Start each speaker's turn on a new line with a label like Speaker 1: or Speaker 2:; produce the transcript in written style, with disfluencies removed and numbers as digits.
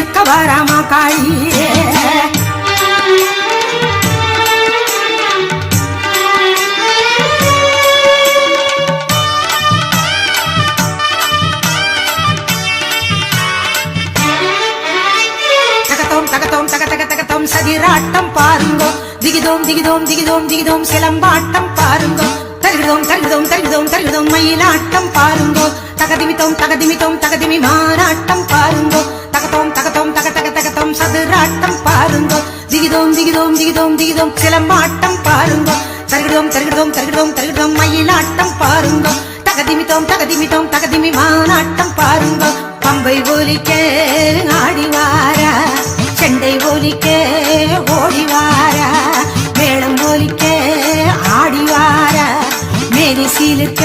Speaker 1: தீர்க்க வாராமா காளியே. சதிராட்டம் பாருங்கோ, திகிதோம் திகிதோம் திகிதோம் திகிதோம் சிலம்பாட்டம் பாருங்கோ, தருகிறோம் தருகிறோம் தருகிறோம் தருகிறோம் மயிலாட்டம் பாருங்கோ, தகதிமித்தோம் தகதிமித்தோம் தகதிமி மானாட்டம் பாருங்கோ, தகத்தோம் தகத்தோம் தக தக தகத்தோம் சதுராட்டம் பாருங்கோ, திகிதோம் திகிதோம் திகிதோம் திகிதோம் சிலம்பாட்டம் பாருங்கோ, தருகிறோம் தருகிறோம் தருகிறோம் தருகிறோம் மயிலாட்டம் பாருங்கோ, தகதிமித்தோம் தகதிமித்தோம் தகதிமி மானாட்டம் பாருங்கோ. பம்பை ஒலிக்க ஆடிவாரா, செண்டை ஒலிக்க ஓடிவாரா, மேளம் ஒலிக்க ஆடிவாரா, மேலி சீலுக்க